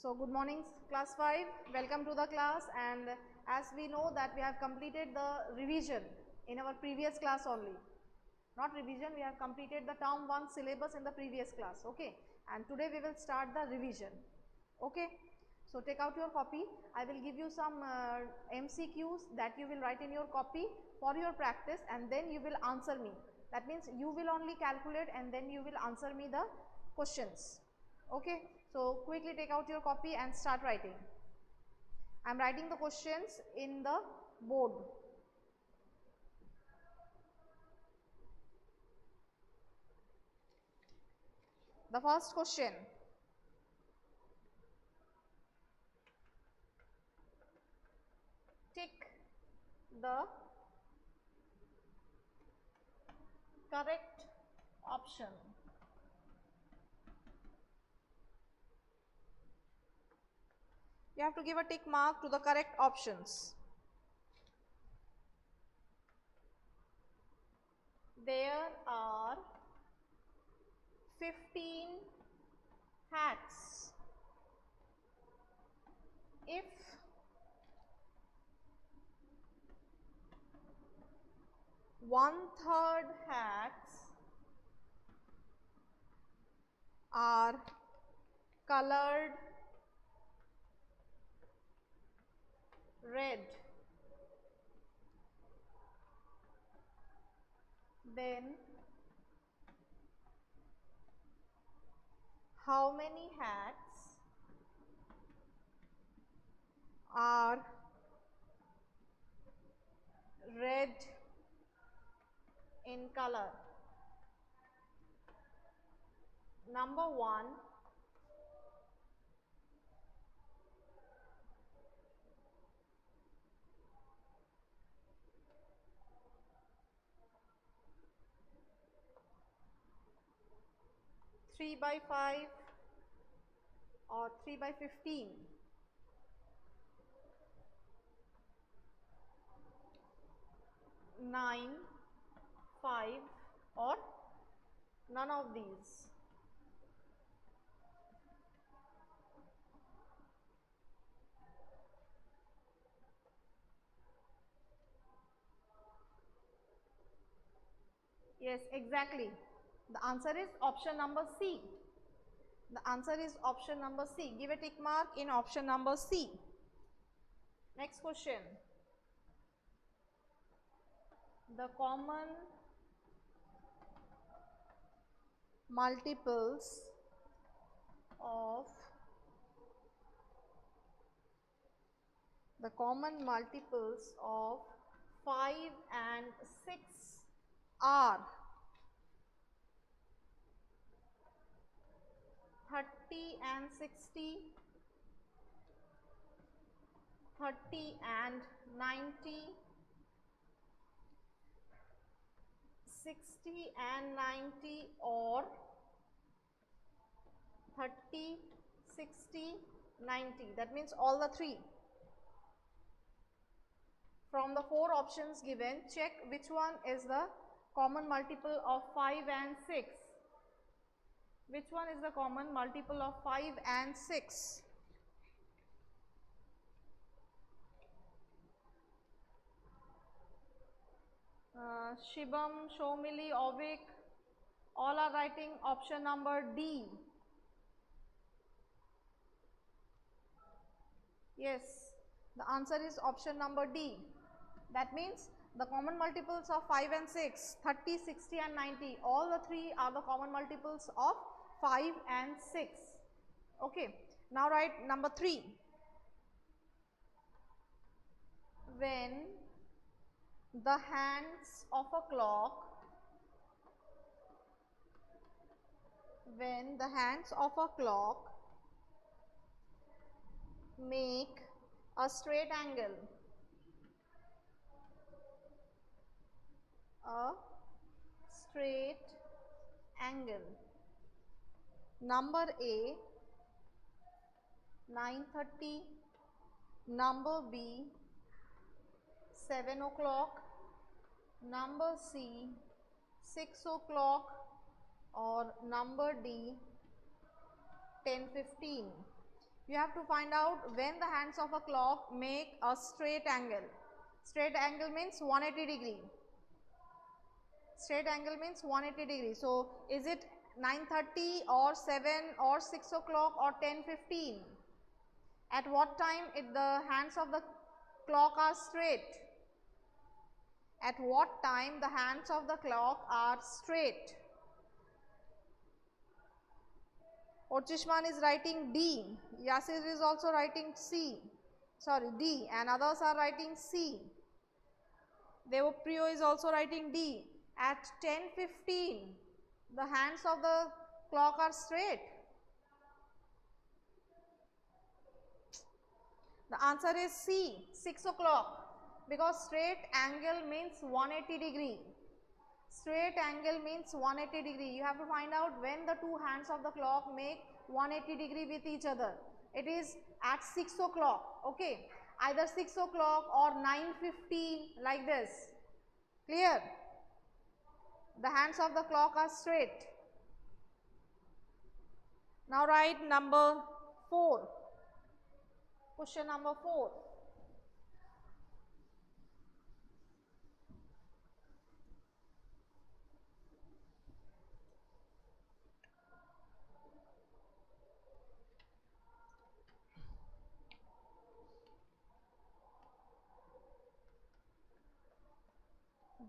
So good morning class 5, welcome to the class, and as we know that we have completed the revision in our previous class only, not revision, we have completed the term 1 syllabus in the previous class, okay, and today we will start the revision, okay. So take out your copy, I will give you some MCQs that you will write in your copy for your practice, and then you will answer me. That means you will only calculate and then you will answer me the questions, okay. So quickly take out your copy and start writing. I am writing the questions in the board. The first question. Tick the correct option. You have to give a tick mark to the correct options. There are 15 hats. If one-third hats are colored red, then how many hats are red in color? Number 1, three by 5 or 3 by 15. Nine, 5 or none of these. Yes, exactly. The answer is option number C. The answer is option number C. Give a tick mark in option number C. Next question. The common multiples of 5 and 6 are 30 and 60, 30 and 90, 60 and 90, or 30, 60, 90. That means all the three. From the 4 options given, check which one is the common multiple of 5 and 6. Which one is the common multiple of 5 and 6? Shibam, Shomili, Ovik, all are writing option number D. Yes, the answer is option number D. That means the common multiples of 5 and 6, 30, 60 and 90, all the three are the common multiples of 5 and 6. Okay, now write number 3. When the hands of a clock make a straight angle, number A 9:30, number B 7 o'clock, number C 6 o'clock, or number D 10:15. You have to find out when the hands of a clock make a straight angle. Straight angle means 180 degree. Straight angle means 180 degree. So, is it 9:30 or 7 or 6 o'clock or 10:15? At what time the hands of the clock are straight? At what time the hands of the clock are straight? Orchishman is writing D. Yasir is also writing C. Sorry, D, and others are writing C. Devopriyo is also writing D. At 10:15, the hands of the clock are straight. The answer is C, 6 o'clock, because straight angle means 180 degree. Straight angle means 180 degree. You have to find out when the two hands of the clock make 180 degree with each other. It is at 6 o'clock, okay. Either 6 o'clock or 9:15, like this. Clear? The hands of the clock are straight. Now write number 4. Question number 4.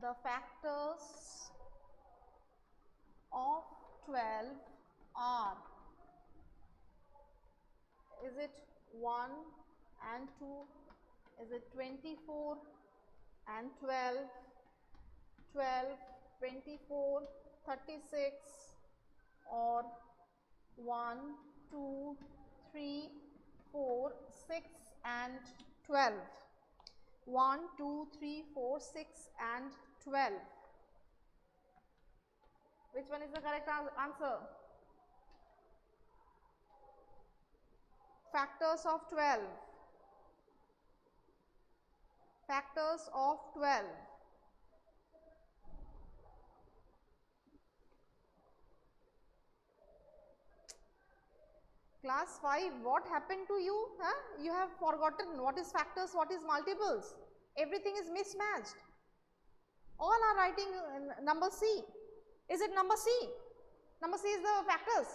The factors of 12 are, is it 1 and 2, is it 24 and 12, 12, 24, 36, or 1, 2, 3, 4, 6 and 12. 1, 2, 3, 4, 6 and 12. Which one is the correct answer? Factors of 12. Factors of 12. Class 5, what happened to you? Huh? You have forgotten what is factors, what is multiples. Everything is mismatched. All are writing number C. Is it number C? Number C is the factors.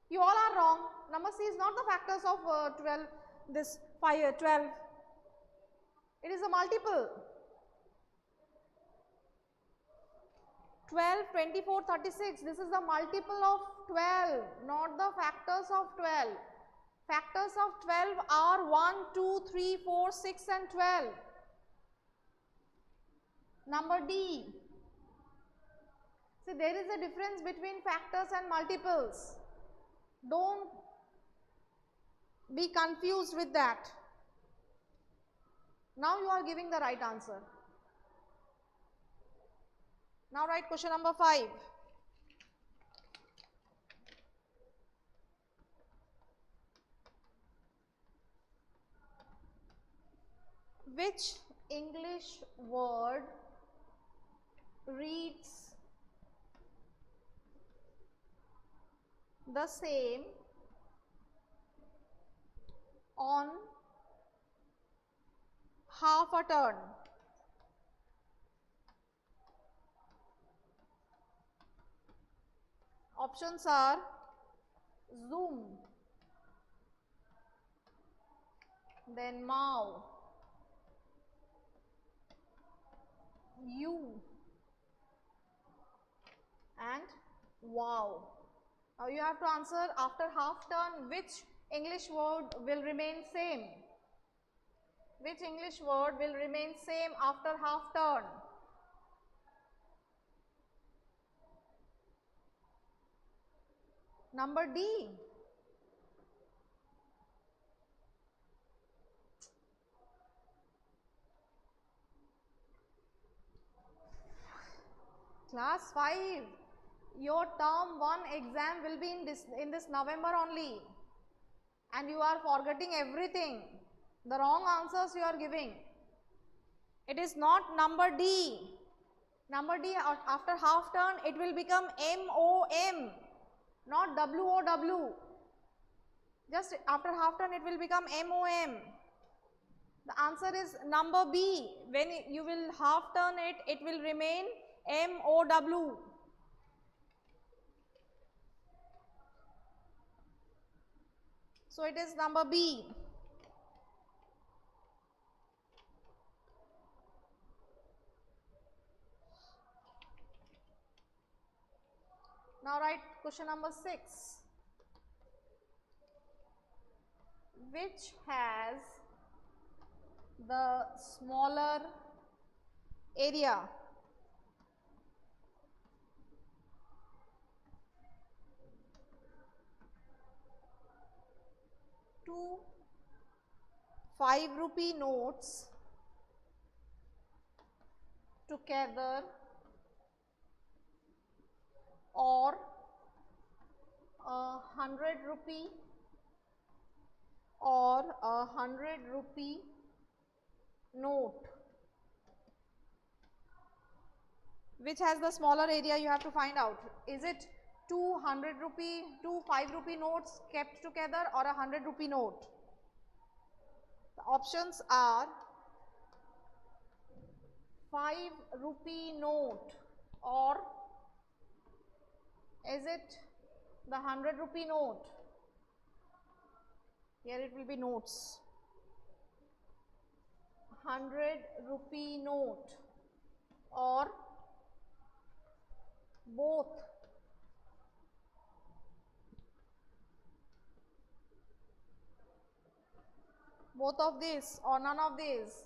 You all are wrong. Number C is not the factors of 12, this 5, 12. It is a multiple. 12, 24, 36. This is the multiple of 12, not the factors of 12. Factors of 12 are 1, 2, 3, 4, 6 and 12. Number D. See, there is a difference between factors and multiples. Don't be confused with that. Now you are giving the right answer. Now write question number 5. Which English word reads the same on half a turn? Options are zoom, then mow, you, and wow. Now you have to answer after half turn which English word will remain same. Which English word will remain same after half turn? Number D. Class 5, your term 1 exam will be in this November only, and you are forgetting everything. The wrong answers you are giving. It is not number D. Number D, after half turn it will become MOM, not WOW. Just after half turn it will become MOM. The answer is number B. When you will half turn it, it will remain MOW. So it is number B. Now write question number 6. Which has the smaller area? Two 5 rupee notes together or 100 rupee or 100 rupee note. Which has the smaller area you have to find out. Is it 200 rupee, 5 rupee notes kept together or 100 rupee note? The options are 5 rupee note, or is it the 100 rupee note? Here it will be notes. 100 rupee note or both. Both of these or none of these?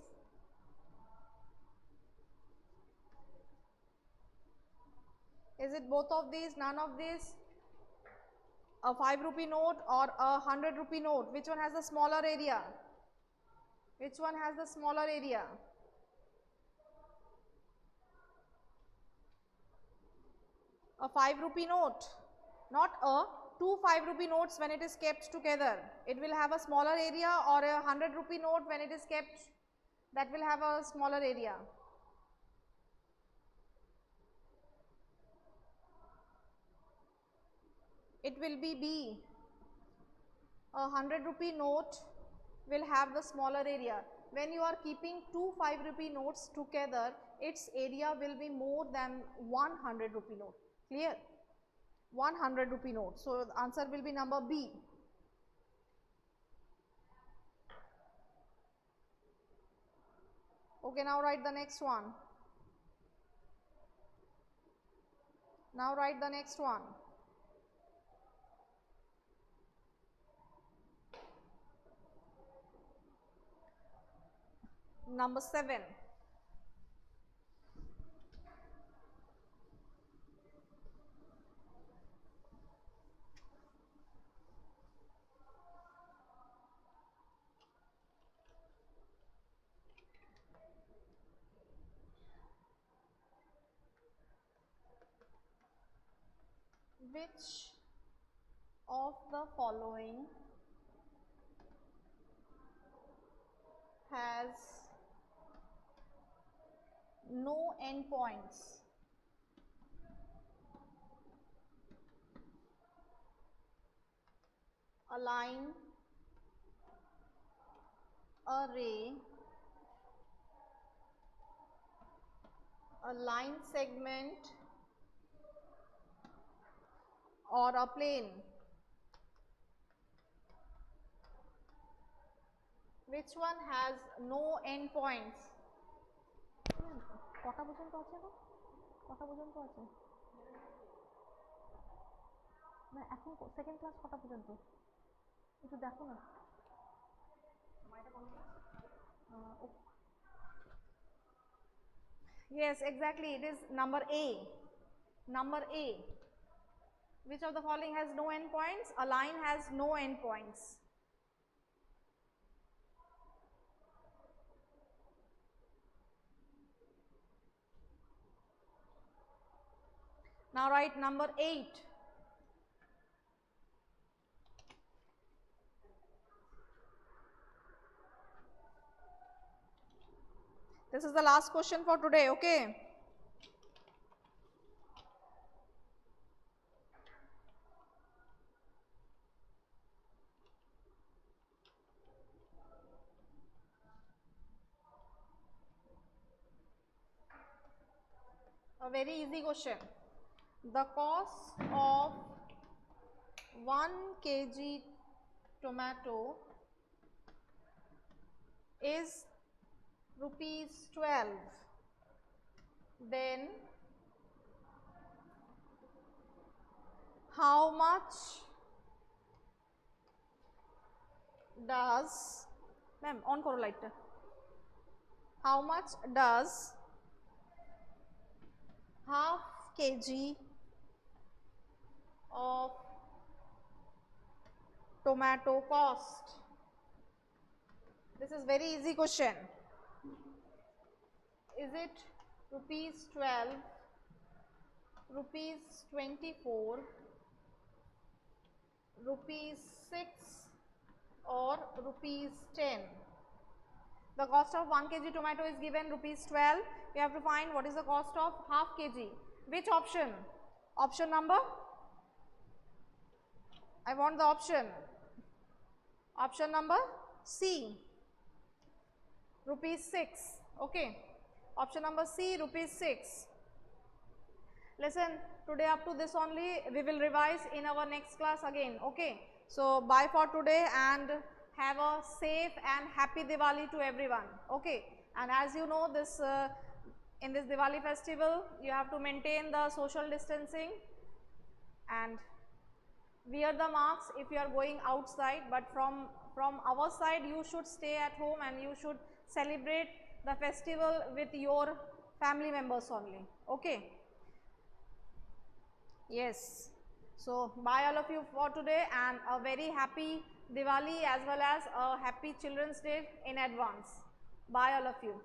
Is it both of these, none of these? A 5 rupee note or a 100 rupee note? Which one has the smaller area? Which one has the smaller area? A 5 rupee note, not a 2 5 rupee notes. When it is kept together, it will have a smaller area, or a 100 rupee note when it is kept, that will have a smaller area. It will be B. A 100 rupee note will have the smaller area. When you are keeping 2 5 rupee notes together, its area will be more than 100 rupee note. Clear? 100 rupee note. So the answer will be number B. Okay, now write the next one. Now write the next one. Number 7. Which of the following has no endpoints? A line, a ray, a line segment, or a plane? Which one has no endpoints? কটা পর্যন্ত আছে গো? কটা পর্যন্ত আছে? না এখন second class কটা পর্যন্ত? একটু দেখো না। Yes, exactly. It is number A. Number A. Which of the following has no endpoints? A line has no endpoints. Now write number 8. This is the last question for today, okay? A very easy question. The cost of 1 kg tomato is rupees 12. Then how much does, ma'am on karo light, how much does half kg of tomato cost? This is very easy question. Is it rupees 12, rupees 24, rupees 6 or rupees 10? The cost of 1 kg tomato is given rupees 12. We have to find what is the cost of half kg. Which option? Option number? I want the option. Option number C, rupees 6. Okay. Option number C, rupees 6. Listen, today up to this only, we will revise in our next class again. Okay. So, bye for today and have a safe and happy Diwali to everyone. Okay. And as you know, this in this Diwali festival, you have to maintain the social distancing and wear the masks if you are going outside, but from our side you should stay at home and you should celebrate the festival with your family members only. Okay. Yes. So, bye all of you for today and a very happy Diwali as well as a happy Children's Day in advance. Bye all of you.